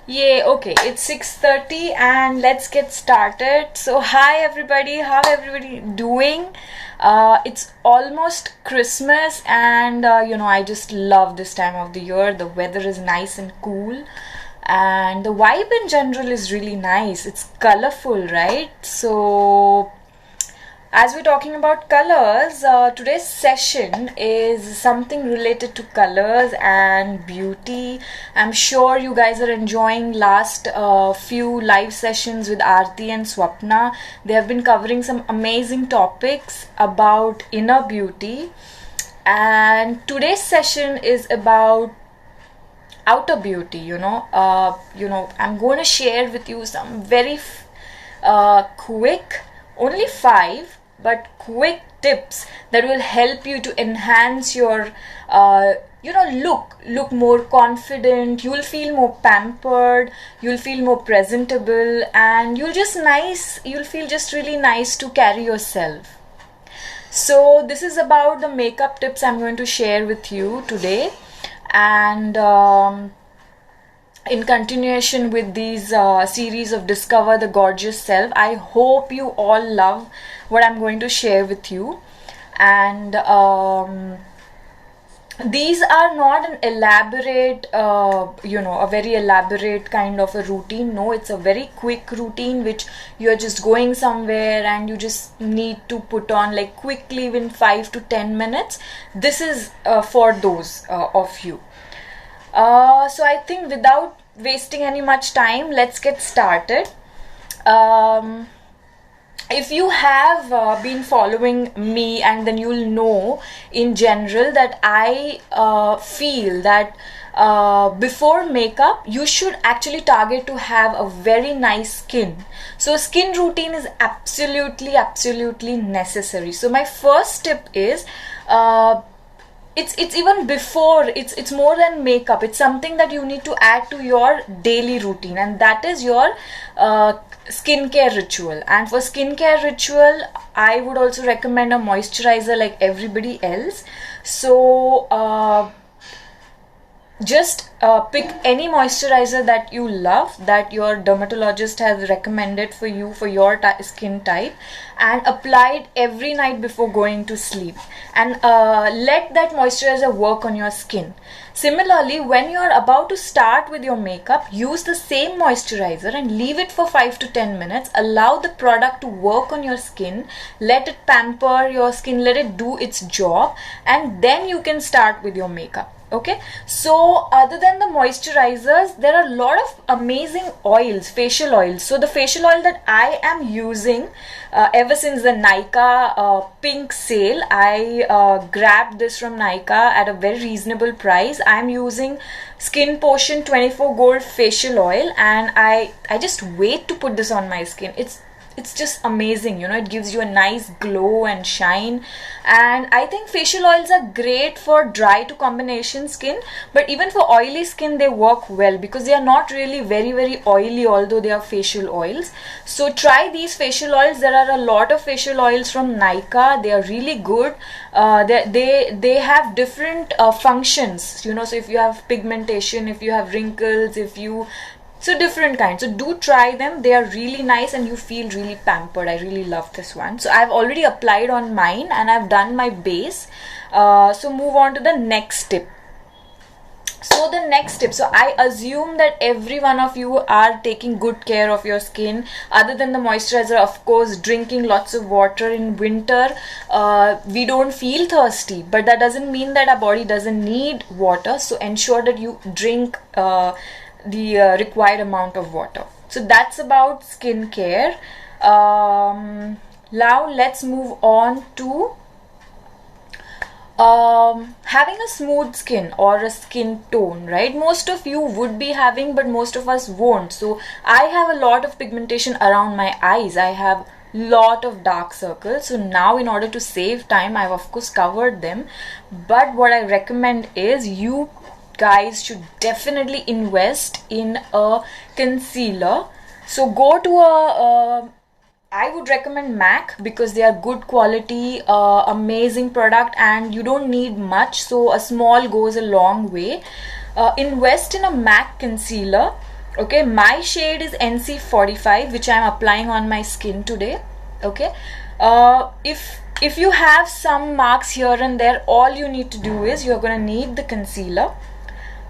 Yeah, okay. It's 6:30 and let's get started. So, hi everybody. How everybody doing? It's almost Christmas and I just love this time of the year. The weather is nice and cool and the vibe in general is really nice. It's colorful, right? So, as we're talking about colors, today's session is something related to colors and beauty. I'm sure you guys are enjoying last few live sessions with Aarti and Swapna. They have been covering some amazing topics about inner beauty. And today's session is about outer beauty. I'm going to share with you some very quick, only five, but quick tips that will help you to enhance your look more confident. You'll feel more pampered, you'll feel more presentable, and you'll feel just really nice to carry yourself. So this is about the makeup tips I'm going to share with you today. And in continuation with these series of Discover the Gorgeous Self, I hope you all love what I'm going to share with you. And these are not an elaborate, a very elaborate kind of a routine. No, it's a very quick routine which you're just going somewhere and you just need to put on like quickly within 5 to 10 minutes. This is for those of you. So I think without wasting any much time, let's get started. If you have been following me, and then you'll know in general that I feel that before makeup you should actually target to have a very nice skin. So skin routine is absolutely necessary. So my first tip is it's even before, it's more than makeup. It's something that you need to add to your daily routine, and that is your skincare ritual. And for skincare ritual, I would also recommend a moisturizer like everybody else. So just pick any moisturizer that you love, that your dermatologist has recommended for you for your skin type, and apply it every night before going to sleep, and let that moisturizer work on your skin. Similarly, when you are about to start with your makeup, use the same moisturizer and leave it for 5 to 10 minutes. Allow the product to work on your skin, let it pamper your skin, let it do its job, and then you can start with your makeup. Okay, so other than the moisturizers, there are a lot of amazing oils, facial oils. So the facial oil that I am using ever since the Nykaa pink sale, I grabbed this from Nykaa at a very reasonable price. I'm using Skin Potion 24 Gold facial oil, and I just wait to put this on my skin. It's just amazing, it gives you a nice glow and shine. And I think facial oils are great for dry to combination skin, but even for oily skin they work well because they are not really very oily, although they are facial oils. So try these facial oils. There are a lot of facial oils from Nykaa. They are really good. They have different functions, so if you have pigmentation, if you have wrinkles, so different kinds. So do try them. They are really nice and you feel really pampered. I really love this one. So I've already applied on mine and I've done my base. So move on to the next tip. So the next tip, so I assume that every one of you are taking good care of your skin. Other than the moisturizer, of course, drinking lots of water. In winter we don't feel thirsty, but that doesn't mean that our body doesn't need water. So ensure that you drink the required amount of water. So that's about skincare. Now let's move on to having a smooth skin or a skin tone, right? Most of you would be having, but most of us won't. So I have a lot of pigmentation around my eyes. I have lot of dark circles. So now, in order to save time, I've of course covered them, but what I recommend is you guys should definitely invest in a concealer. So go to I would recommend MAC because they are good quality, amazing product, and you don't need much, so a small goes a long way. Invest in a MAC concealer. Okay, my shade is NC45, which I'm applying on my skin today. Okay, if you have some marks here and there, all you need to do is you're gonna need the concealer.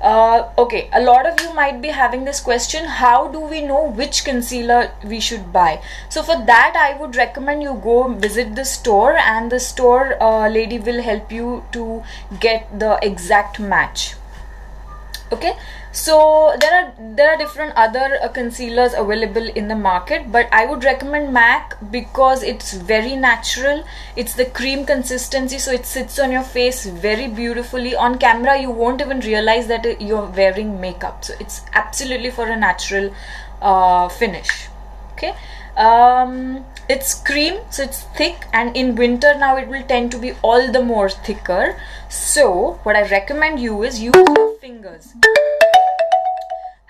Okay, a lot of you might be having this question, how do we know which concealer we should buy? So for that, I would recommend you go visit the store, and the store lady will help you to get the exact match. Okay, so there are different other concealers available in the market, but I would recommend MAC because it's very natural. It's the cream consistency, so it sits on your face very beautifully. On camera you won't even realize that you're wearing makeup, so it's absolutely for a natural finish. Okay, it's cream, so it's thick, and in winter now it will tend to be all the more thicker. So what I recommend you is use your fingers.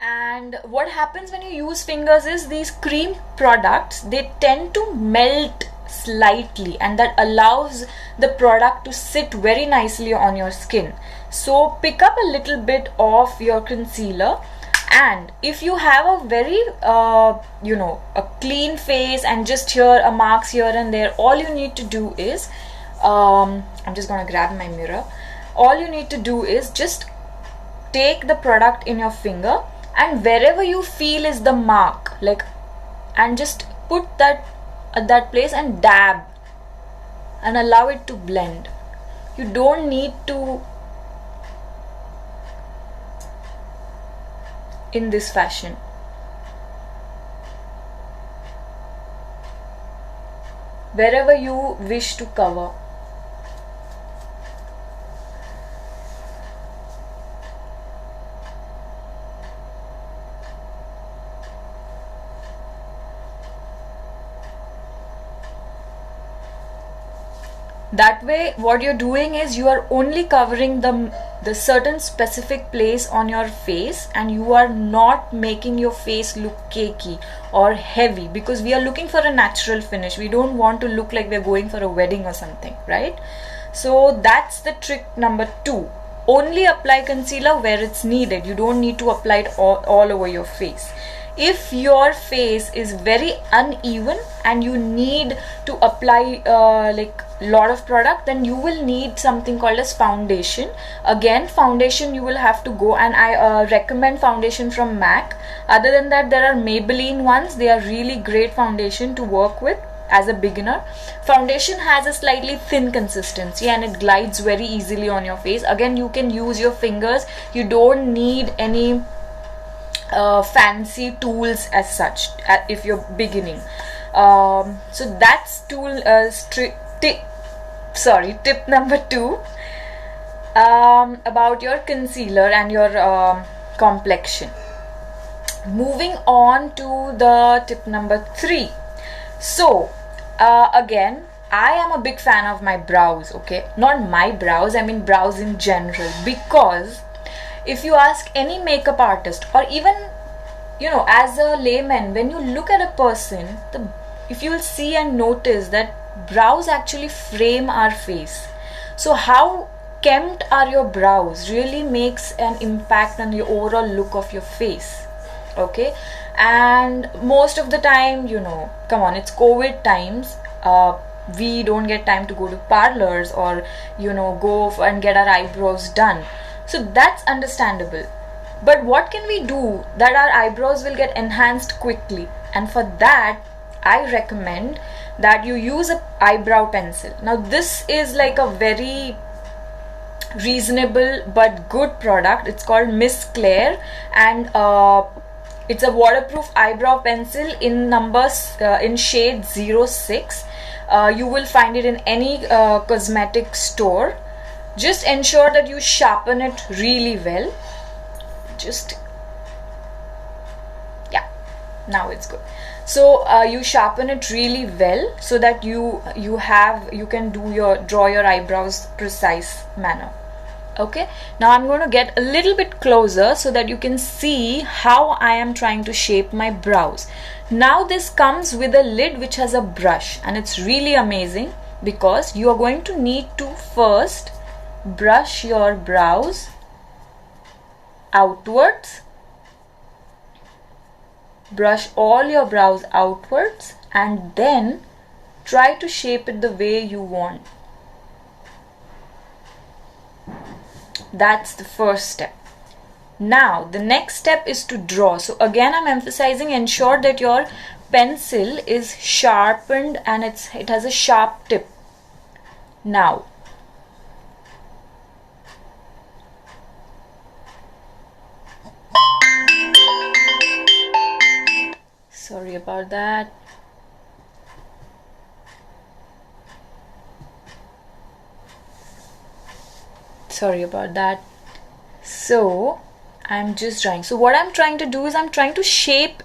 And what happens when you use fingers is these cream products, they tend to melt slightly, and that allows the product to sit very nicely on your skin. So pick up a little bit of your concealer, and if you have a very a clean face and just here a marks here and there, all you need to do is I'm just gonna grab my mirror. All you need to do is just take the product in your finger, and wherever you feel is the mark, like, and just put that at that place and dab and allow it to blend. You don't need to in this fashion. Wherever you wish to cover. That way what you're doing is you are only covering the certain specific place on your face, and you are not making your face look cakey or heavy, because we are looking for a natural finish. We don't want to look like we're going for a wedding or something, right? So that's the trick number 2. Only apply concealer where it's needed. You don't need to apply it all over your face. If your face is very uneven and you need to apply like lot of product, then you will need something called as foundation. Again, foundation you will have to go, and I recommend foundation from MAC. Other than that, there are Maybelline ones. They are really great foundation to work with as a beginner. Foundation has a slightly thin consistency and it glides very easily on your face. Again, you can use your fingers. You don't need any fancy tools as such if you're beginning. So that's tip number 2 about your concealer and your complexion. Moving on to the tip number 3. So again, I am a big fan of my brows. Okay, not my brows, I mean brows in general, because if you ask any makeup artist, or even as a layman, when you look at a person, if you will see and notice that brows actually frame our face. So how kempt are your brows really makes an impact on the overall look of your face. Okay, and most of the time, come on, it's COVID times, we don't get time to go to parlors or go and get our eyebrows done. So that's understandable. But what can we do that our eyebrows will get enhanced quickly? And for that, I recommend that you use an eyebrow pencil. Now this is like a very reasonable but good product. It's called Miss Claire, and it's a waterproof eyebrow pencil in numbers in shade 06. You will find it in any cosmetic store. Just ensure that you sharpen it really well. Now it's good. So you sharpen it really well so that you can draw your eyebrows precise manner. Okay, now I'm going to get a little bit closer so that you can see how I am trying to shape my brows. Now this comes with a lid which has a brush, and it's really amazing because you are going to need to first brush your brows outwards brush all your brows outwards and then try to shape it the way you want. That's the first step. Now the next step is to draw. So again I'm emphasizing, ensure that your pencil is sharpened and it has a sharp tip. Now sorry about that. So I'm just drawing. So what I'm trying to do is I'm trying to shape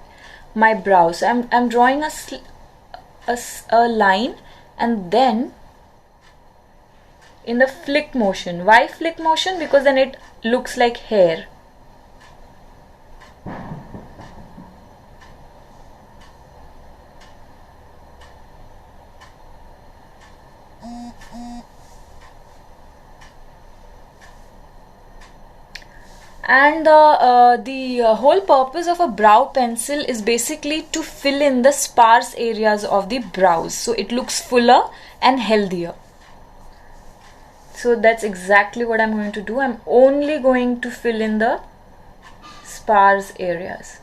my brows. So I'm drawing a line and then in the flick motion. Why flick motion? Because then it looks like hair. And the whole purpose of a brow pencil is basically to fill in the sparse areas of the brows so it looks fuller and healthier. So that's exactly what I'm going to do. I'm only going to fill in the sparse areas.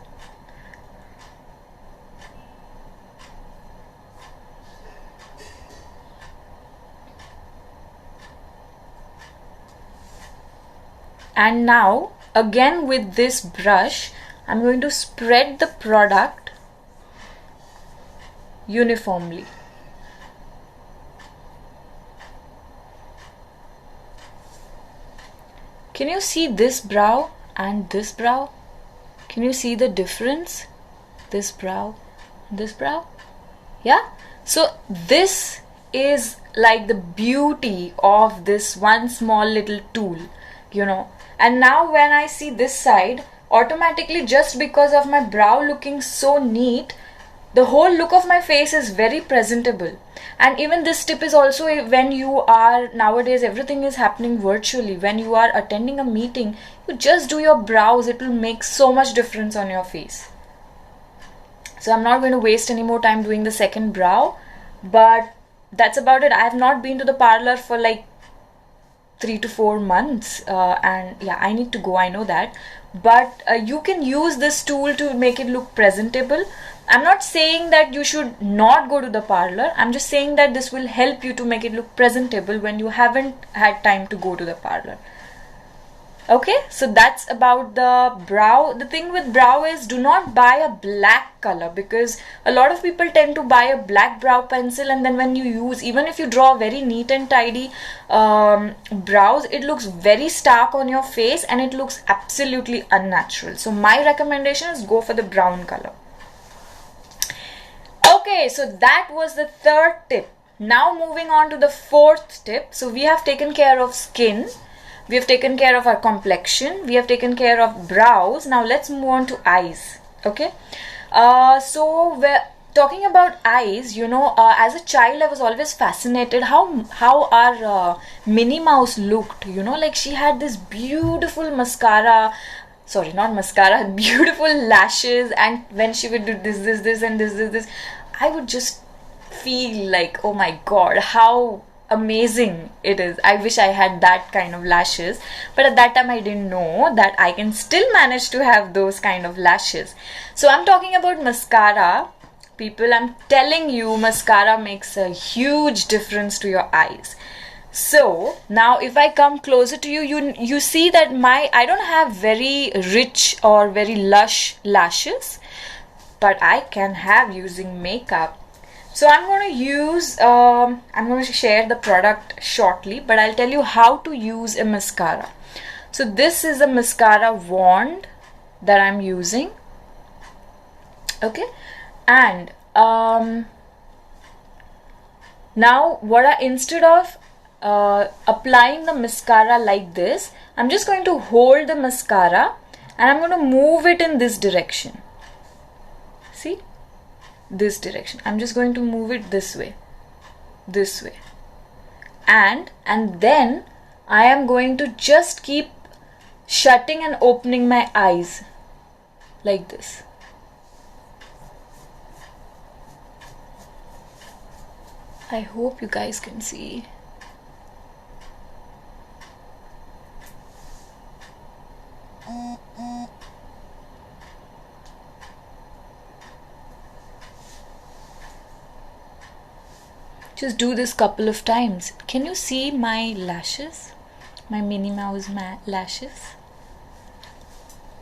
And now again with this brush I'm going to spread the product uniformly. Can you see this brow and this brow? Can you see the difference? This brow, this brow? Yeah? So this is like the beauty of this one small little tool, you know. And now when I see this side, automatically just because of my brow looking so neat, the whole look of my face is very presentable. And even this tip is also when you are, nowadays everything is happening virtually. When you are attending a meeting, you just do your brows. It will make so much difference on your face. So I'm not going to waste any more time doing the second brow. But that's about it. I have not been to the parlor for like 3 to 4 months and yeah, I need to go, I know that. But you can use this tool to make it look presentable. I'm not saying that you should not go to the parlor. I'm just saying that this will help you to make it look presentable when you haven't had time to go to the parlor. Okay, so that's about the brow. The thing with brow is do not buy a black color, because a lot of people tend to buy a black brow pencil, and then when you use, even if you draw very neat and tidy brows, it looks very stark on your face and it looks absolutely unnatural. So my recommendation is go for the brown color. Okay, so that was the third tip. Now moving on to the fourth tip. So we have taken care of skin. We have taken care of our complexion. We have taken care of brows. Now let's move on to eyes. Okay. So we're talking about eyes. You know, as a child, I was always fascinated how our Minnie Mouse looked. You know, like she had this beautiful mascara. Sorry, not mascara. Beautiful lashes, and when she would do this, and this, I would just feel like, oh my God, how amazing it is. I wish I had that kind of lashes, but at that time I didn't know that I can still manage to have those kind of lashes. So I'm talking about mascara. People, I'm telling you, mascara makes a huge difference to your eyes. So now if I come closer to you, you see that I don't have very rich or very lush lashes, but I can have using makeup. So I'm going to use, I'm going to share the product shortly, but I'll tell you how to use a mascara. So this is a mascara wand that I'm using. Okay. And now instead of applying the mascara like this, I'm just going to hold the mascara and I'm going to move it in this direction. See? This direction. I'm just going to move it this way, and then I am going to just keep shutting and opening my eyes like this. I hope you guys can see. Just do this couple of times. Can you see my lashes? My Minnie Mouse lashes?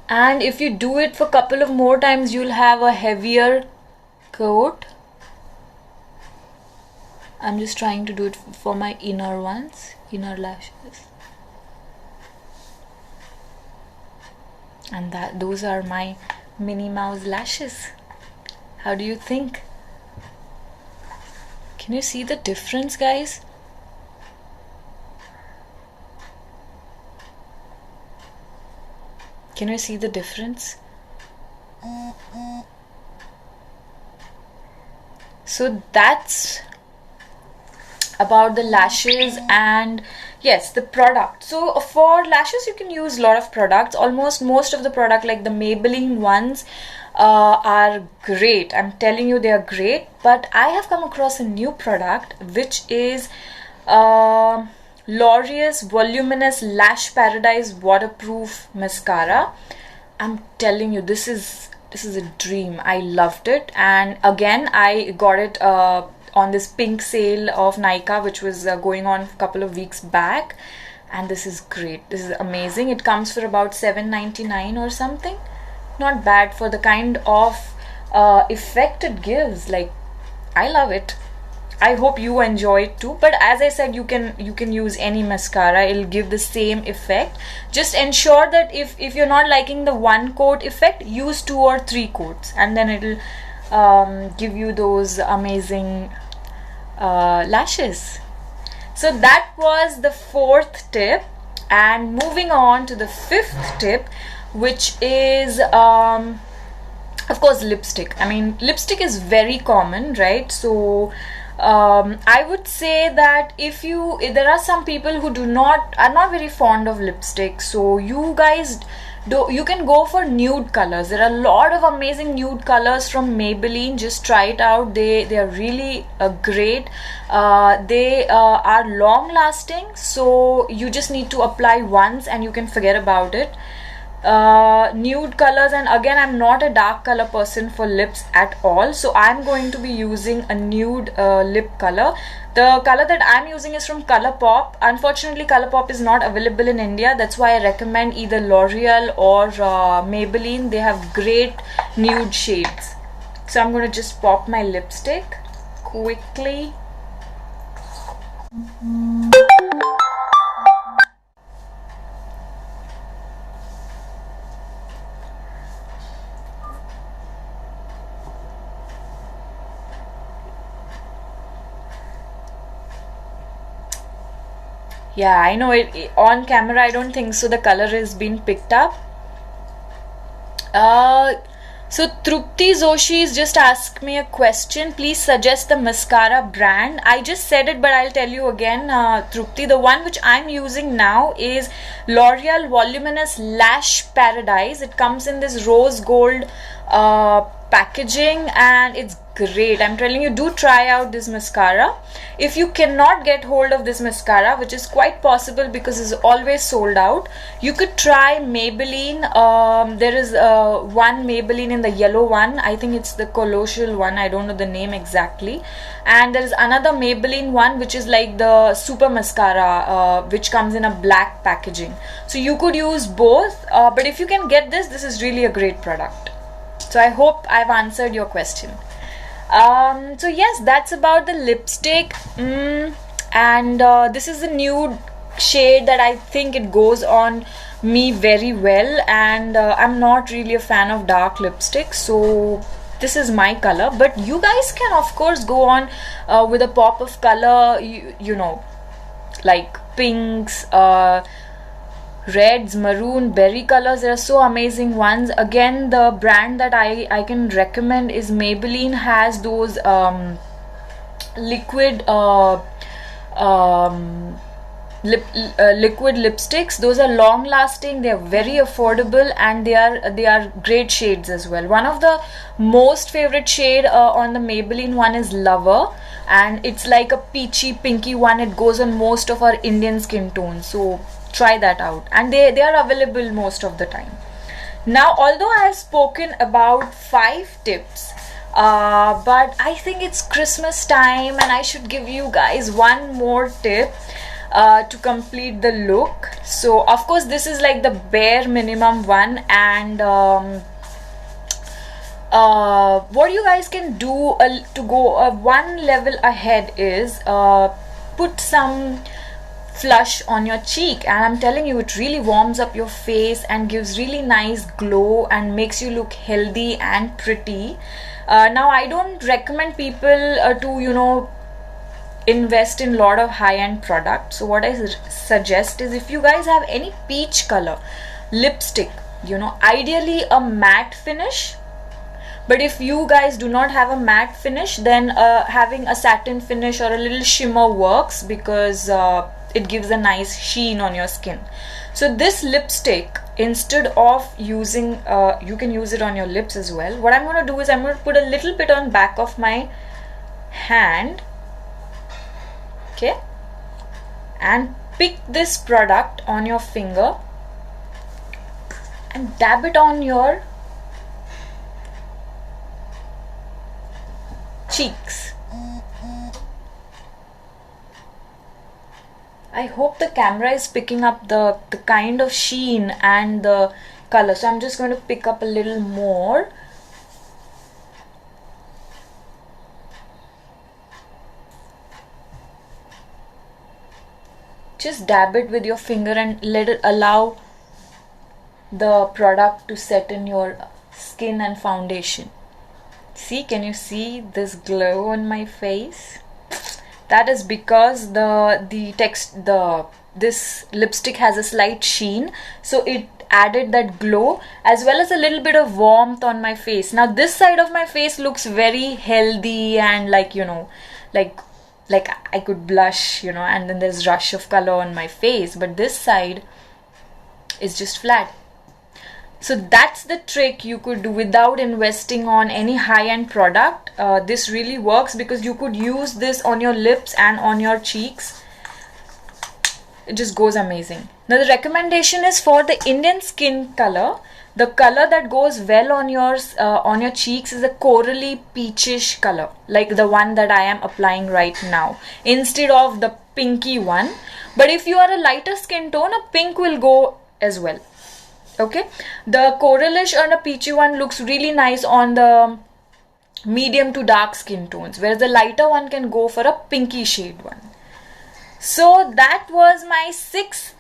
And if you do it for a couple of more times, you'll have a heavier coat. I'm just trying to do it for my inner ones, inner lashes. And those are my Minnie Mouse lashes. How do you think? Can you see the difference, guys? Can you see the difference? So that's about the lashes. And yes, the product. So for lashes you can use a lot of products. Almost most of the product, like the Maybelline ones, are great. I'm telling you, they are great. But I have come across a new product, which is L'Oreal's Voluminous Lash Paradise Waterproof Mascara. I'm telling you, this is a dream. I loved it, and again I got it on this pink sale of Nykaa, which was going on a couple of weeks back, and this is great. This is amazing. It comes for about $7.99 or something. Not bad for the kind of effect it gives. Like, I love it. I hope you enjoy it too. But as I said, you can use any mascara. It'll give the same effect. Just ensure that if you're not liking the one coat effect, use 2 or 3 coats, and then it'll give you those amazing lashes. So that was the 4th tip, and moving on to the 5th tip, which is of course lipstick. I mean, lipstick is very common, right? So I would say that if there are some people who are not very fond of lipstick, so you guys you can go for nude colors. There are a lot of amazing nude colors from Maybelline. Just try it out. They are really great. They are long lasting, so you just need to apply once and you can forget about it. Nude colors, and again, I'm not a dark color person for lips at all, so I'm going to be using a nude lip color. The color that I'm using is from Colourpop. Unfortunately, Colourpop is not available in India. That's why I recommend either L'Oreal or Maybelline. They have great nude shades. So I'm going to just pop my lipstick quickly. Yeah, I know it on camera. I don't think so. The color has been picked up. So Trupti Zoshi just asked me a question. Please suggest the mascara brand. I just said it, but I'll tell you again, Trupti. The one which I'm using now is L'Oreal Voluminous Lash Paradise. It comes in this rose gold packaging, and it's great. I'm telling you, do try out this mascara. If you cannot get hold of this mascara, which is quite possible because it's always sold out, you could try Maybelline. There is one Maybelline in the yellow one. I think it's the Colossal one. I don't know the name exactly. And there is another Maybelline one which is like the super mascara, which comes in a black packaging. So you could use both, but if you can get this is really a great product. So I hope I've answered your question. So yes, that's about the lipstick. And this is a nude shade that I think it goes on me very well, and I'm not really a fan of dark lipstick, so this is my color. But you guys can of course go on with a pop of color, you know, like pinks, reds, maroon, berry colors. There are so amazing ones. Again, the brand that I can recommend is Maybelline. Has those liquid liquid lipsticks. Those are long lasting, they are very affordable, and they are great shades as well. One of the most favorite shade on the Maybelline one is Lover, and it's like a peachy pinky one. It goes on most of our Indian skin tones, so try that out, and they are available most of the time. Now, although I have spoken about 5 tips, but I think it's Christmas time and I should give you guys one more tip to complete the look. So of course this is like the bare minimum one, and what you guys can do to go one level ahead is put some flush on your cheek, and I'm telling you, it really warms up your face and gives really nice glow and makes you look healthy and pretty. Now I don't recommend people to invest in a lot of high-end products. So what I suggest is, if you guys have any peach color lipstick, ideally a matte finish. But if you guys do not have a matte finish, then having a satin finish or a little shimmer works, because it gives a nice sheen on your skin. So this lipstick, instead of using, you can use it on your lips as well. What I'm going to do is I'm going to put a little bit on back of my hand, okay, and pick this product on your finger and dab it on your cheeks. I hope the camera is picking up the kind of sheen and the color. So I'm just going to pick up a little more. Just dab it with your finger and let it allow the product to set in your skin and foundation. See, can you see this glow on my face? That is because this lipstick has a slight sheen, so it added that glow as well as a little bit of warmth on my face. Now this side of my face looks very healthy and like I could blush, and then there's rush of color on my face, but this side is just flat. So that's the trick you could do without investing on any high-end product. This really works because you could use this on your lips and on your cheeks. It just goes amazing. Now the recommendation is for the Indian skin color. The color that goes well on your cheeks is a corally peachish color, like the one that I am applying right now, instead of the pinky one. But if you are a lighter skin tone, a pink will go as well. Okay, the coralish and a peachy one looks really nice on the medium to dark skin tones, whereas the lighter one can go for a pinky shade one. So that was my 6th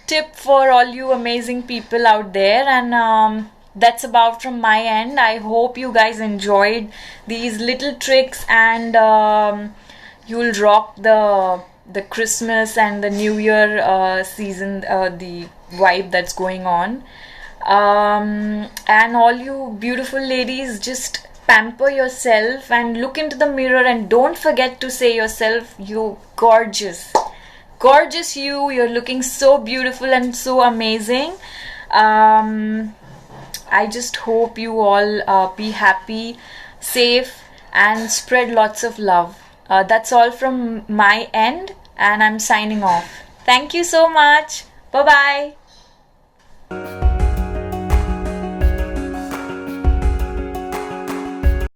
tip for all you amazing people out there, and that's about from my end. I hope you guys enjoyed these little tricks, and you'll rock the Christmas and the New Year season, the vibe that's going on. And all you beautiful ladies, just pamper yourself and look into the mirror, and don't forget to say yourself, you gorgeous. Gorgeous you're looking so beautiful and so amazing. I just hope you all be happy, safe, and spread lots of love. That's all from my end, and I'm signing off. Thank you so much. Bye bye.